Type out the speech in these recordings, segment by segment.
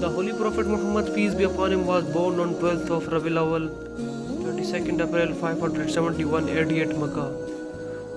The Holy Prophet Muhammad peace be upon him was born on 12th of Rabiul Awwal 22nd April 571 AD at Makkah।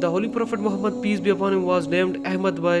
The Holy Prophet Muhammad peace be upon him was named Ahmad by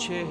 6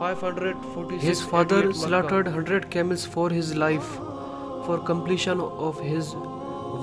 546। His father slaughtered 100 camels for his life for completion of his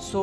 100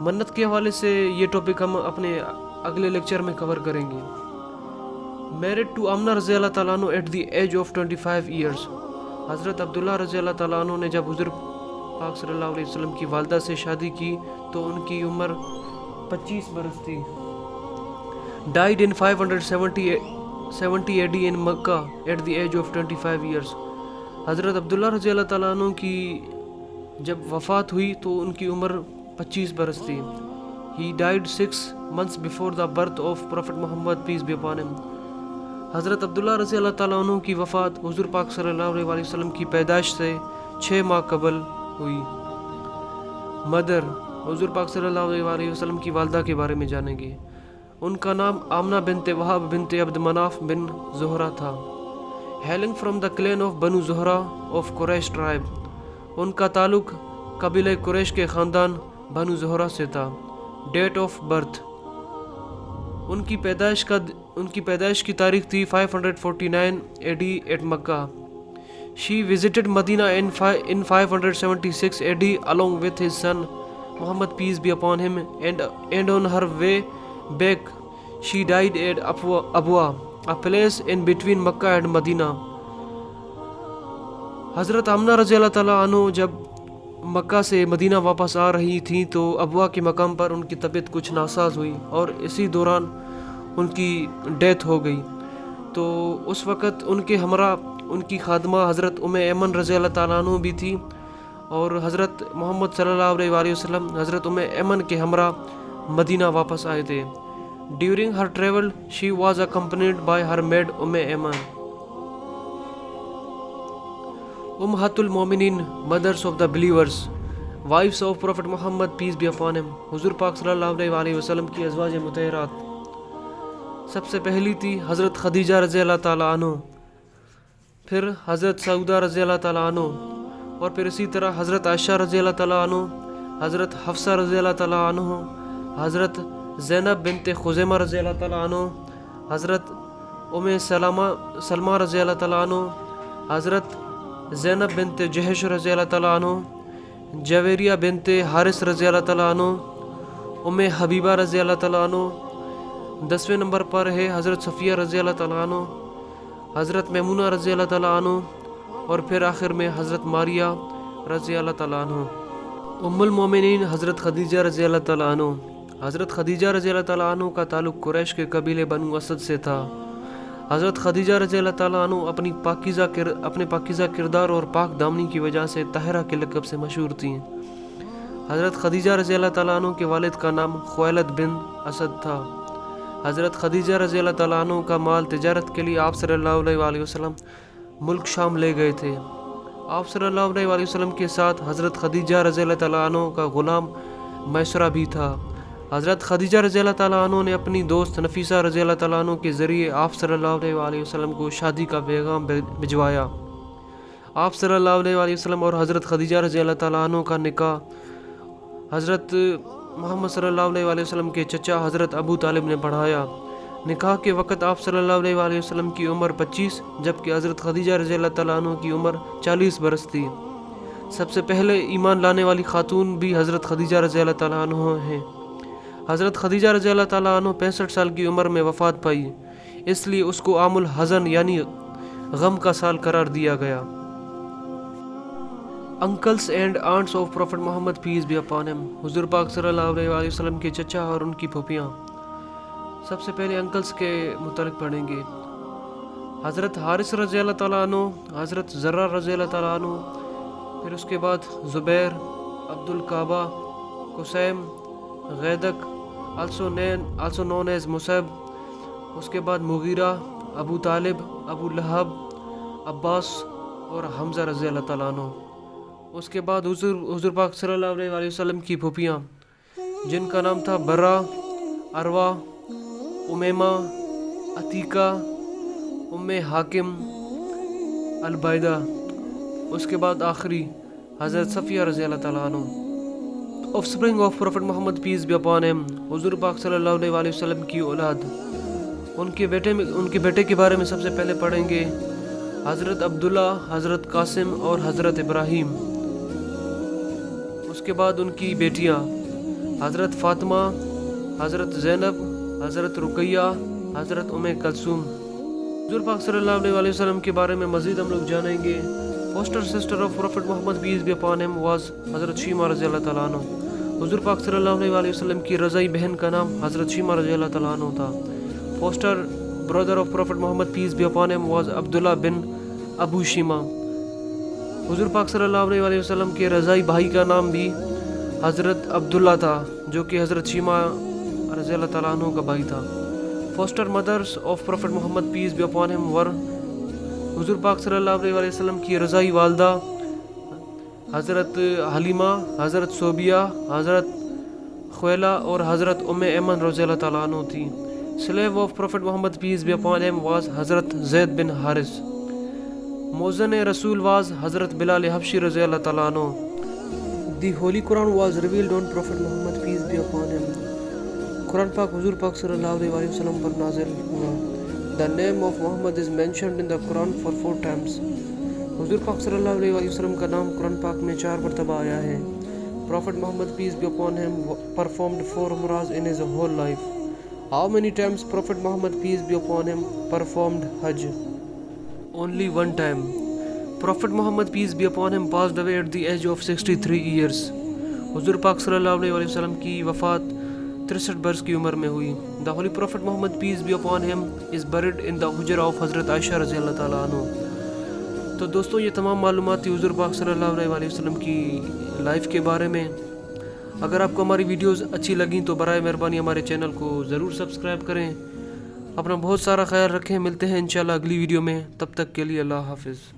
منت کے حوالے سے یہ topic ہم اپنے اگلے lecture میں کور کریں گے۔ میرڈ ٹو آمنہ رضی اللہ تعالیٰ عنہ at the age of 25 years, حضرت عبداللہ رضی اللہ تعالیٰ عنہ نے جب حضور پاک صلی اللہ علیہ وسلم کی والدہ سے شادی کی تو ان کی عمر 25 برس تھی۔ Died in 570 AD in Mecca at the age of 25 years, حضرت عبداللہ رضی اللہ تعالیٰ عنہ کی جب وفات ہوئی تو ان کی عمر 25 برس تھی۔ He died 6 months before the birth of Prophet Muhammad peace be upon him۔ حضرت عبداللہ رضی اللہ تعالیٰ عنہ کی وفات حضور پاک صلی اللہ علیہ وسلم کی پیدائش سے 6 ماہ قبل ہوئی۔ مدر، حضور پاک صلی اللہ علیہ وسلم کی والدہ کے بارے میں جانیں گے۔ ان کا نام آمنہ بنت وہب بنت عبد مناف بن زہرہ تھا۔ Healing from the clean of بنو زہرہ آف قریش ٹرائب، ان کا تعلق قبیلہ قریش کے خاندان بنو زہرہ سے تھا۔ ڈیٹ آف برتھ، ان کی پیدائش کی تاریخ تھی 549 AD at Mecca. She visited Medina in 576 AD along with his son Muhammad peace be upon him, and on her way back she died at Abwa, a place in between Makkah and Medina۔ حضرت آمنہ رضی اللہ تعالیٰ عنہ جب مکہ سے مدینہ واپس آ رہی تھیں تو ابوا کے مقام پر ان کی طبیعت کچھ ناساز ہوئی اور اسی دوران ان کی ڈیتھ ہو گئی۔ تو اس وقت ان کے ہمراہ ان کی خادمہ حضرت ایمن رضی اللہ تعالیٰ عنہ بھی تھی، اور حضرت محمد صلی اللہ علیہ وسلم حضرت ایمن کے ہمراہ مدینہ واپس آئے تھے۔ During her travel she was accompanied by her maid Ayman. امہات المومنین، mothers of the believers, wives of prophet Muhammad peace be upon him, حضور پاک صلی اللہ علیہ وسلم کی ازواج مطہرات۔ سب سے پہلی تھی حضرت خدیجہ رضی اللہ تعالیٰ عنہ، پھر حضرت سعودہ رضی اللہ تعالیٰ عنہ، اور پھر اسی طرح حضرت عائشہ رضی اللہ تعالیٰ عنہ، حضرت حفصہ رضی اللہ تعالیٰ عنہ، حضرت زینب بنت خزیمہ رضی اللہ تعالیٰ عنہ، حضرت سلمہ رضی اللہ تعالیٰ عنہ، حضرت زینب بنت جہش رضی اللہ تعالیٰ عنہ، جویریہ بنت حارث رضی اللہ تعالیٰ عنہ، حبیبہ رضی اللہ تعالیٰ عنہ۔ 10ویں نمبر پر ہے حضرت صفیہ رضی اللہ تعالیٰ عنہ، حضرت میمونہ رضی اللہ تعالیٰ عنہ، اور پھر آخر میں حضرت ماریہ رضی اللہ تعالیٰ عنہ۔ ام المومنین حضرت خدیجہ رضی اللہ تعالیٰ عنہ، حضرت خدیجہ رضی اللہ تعالیٰ عنہ کا تعلق قریش کے قبیلے بنو اسد سے تھا۔ حضرت خدیجہ رضی اللہ تعالیٰ عنہ اپنے پاکیزہ کردار اور پاک دامنی کی وجہ سے طاہرہ کے لقب سے مشہور تھیں۔ حضرت خدیجہ رضی اللہ تعالیٰ عنہ کے والد کا نام خویلد بن اسد تھا۔ حضرت خدیجہ رضی اللہ تعالیٰ عنہ کا مال تجارت کے لیے آپ صلی اللہ علیہ وسلم ملک شام لے گئے تھے۔ آپ صلی اللہ علیہ وسلم کے ساتھ حضرت خدیجہ رضی اللہ تعالیٰ عنہ کا غلام میسرہ بھی تھا۔ حضرت خدیجہ رضی اللہ تعالیٰ عنہ نے اپنی دوست نفیسہ رضی اللہ تعالیٰ عنہ کے ذریعے آپ صلی اللہ علیہ وسلم کو شادی کا پیغام بھجوایا۔ آپ صلی اللہ علیہ وسلم اور حضرت خدیجہ رضی اللہ تعالیٰ عنہ کا نکاح حضرت محمد صلی اللہ علیہ وسلم کے چچا حضرت ابو طالب نے پڑھایا۔ نکاح کے وقت آپ صلی اللہ علیہ وسلم کی عمر 25 جبکہ حضرت خدیجہ رضی اللہ تعالیٰ عنہ کی عمر 40 برس تھی۔ سب سے پہلے ایمان لانے والی خاتون بھی حضرت خدیجہ رضی اللہ تعالیٰ عنہ ہیں۔ حضرت خدیجہ رضی اللہ تعالیٰ عنہ 65 سال کی عمر میں وفات پائی، اس لیے اس کو عام الحزن یعنی غم کا سال قرار دیا گیا۔ Uncles and aunts of prophet Muhammad peace be upon him, حضور پاک صلی اللہ علیہ وسلم کے چچا اور ان کی پھوپھیاں۔ سب سے پہلے انکلس کے متعلق پڑھیں گے۔ حضرت حارث رضی اللہ تعالیٰ عنہ، حضرت زرہ رضی اللہ تعالیٰ عنہ، پھر اس کے بعد زبیر، عبد الکعبہ، قسیم، غیدق also known as مصعب، اس کے بعد مغیرہ، ابو طالب، ابو لہب، عباس اور حمزہ رضی اللہ تعالیٰ عنہ۔ اس کے بعد حضور پاک صلی اللہ علیہ وسلم کی پھوپھیاں جن کا نام تھا برہ، عروہ، امیمہ، عتیقہ، حاکم، البیدہ۔ اس کے بعد آخری حضرت صفیہ رضی اللہ تعالیٰ عنہ۔ Offspring of prophet Muhammad peace be upon him, حضور پاک صلی اللہ علیہ وسلم کی اولاد۔ ان کے بیٹے کے بارے میں سب سے پہلے پڑھیں گے حضرت عبداللہ، حضرت قاسم اور حضرت ابراہیم۔ اس کے بعد ان کی بیٹیاں حضرت فاطمہ، حضرت زینب، حضرت رقیہ، حضرت کلثوم۔ حضور پاک صلی اللہ علیہ وسلم کے بارے میں مزید ہم لوگ جانیں گے۔ Foster sister of prophet Muhammad peace be upon him was حضرت شیمہ رضی اللہ تعالیٰ عنہ۔ حضور پاک صلی اللہ علیہ وسلم کی رضائی بہن کا نام حضرت شیمہ رضی اللہ تعالیٰ عنہ تھا۔ Foster brother of prophet Muhammad peace be upon him was Abdullah bin Abu Shaima. حضور پاک صلی اللہ علیہ وسلم کے رضائی بھائی کا نام بھی حضرت عبداللہ تھا، جو کہ حضرت شیمہ رضی اللہ تعالیٰ عنہ کا بھائی تھا۔ Foster mothers of prophet Muhammad peace be upon him were حضور پاک صلی اللہ علیہ وسلم کی رضائی والدہ حضرت حلیمہ، حضرت صوبیہ، حضرت خویلہ اور حضرت ایمن رضی اللہ تعالیٰ عنہ تھی۔ Slave of prophet Muhammad peace be upon him was حضرت زید بن حارث۔ موزن رسول واز حضرت بلال حبشی رضی اللہ تعالیٰ عنہ۔ The holy Quran was revealed on prophet Muhammad peace be upon him. Quran پاک حضور پاک صلی اللہ علیہ وسلم پر نازل ہوا۔ The name of Muhammad is mentioned in the Quran for 4 times. حضور پاک صلی اللہ علیہ وسلم کا نام قرآن پاک میں 4 مرتبہ آیا ہے۔ Prophet Muhammad peace be upon him performed 4 umrahs in his whole life. How many times Prophet Muhammad peace be upon him performed Hajj? Only 1 time. Prophet Muhammad peace be upon him passed away at the age of 63 years. حضور پاک صلی اللہ علیہ وسلم کی وفات 63 برس کی عمر میں ہوئی۔ The Holy Prophet Muhammad peace be upon him is buried in the حجرہ of حضرت عائشہ رضی اللہ تعالیٰ عنہ۔ تو دوستوں یہ تمام معلومات تھی حضور پاک صلی اللہ علیہ وسلم کی لائف کے بارے میں۔ اگر آپ کو ہماری ویڈیوز اچھی لگیں تو برائے مہربانی ہمارے چینل کو ضرور سبسکرائب کریں۔ اپنا بہت سارا خیال رکھیں، ملتے ہیں انشاءاللہ اگلی ویڈیو میں، تب تک کے لیے اللہ حافظ۔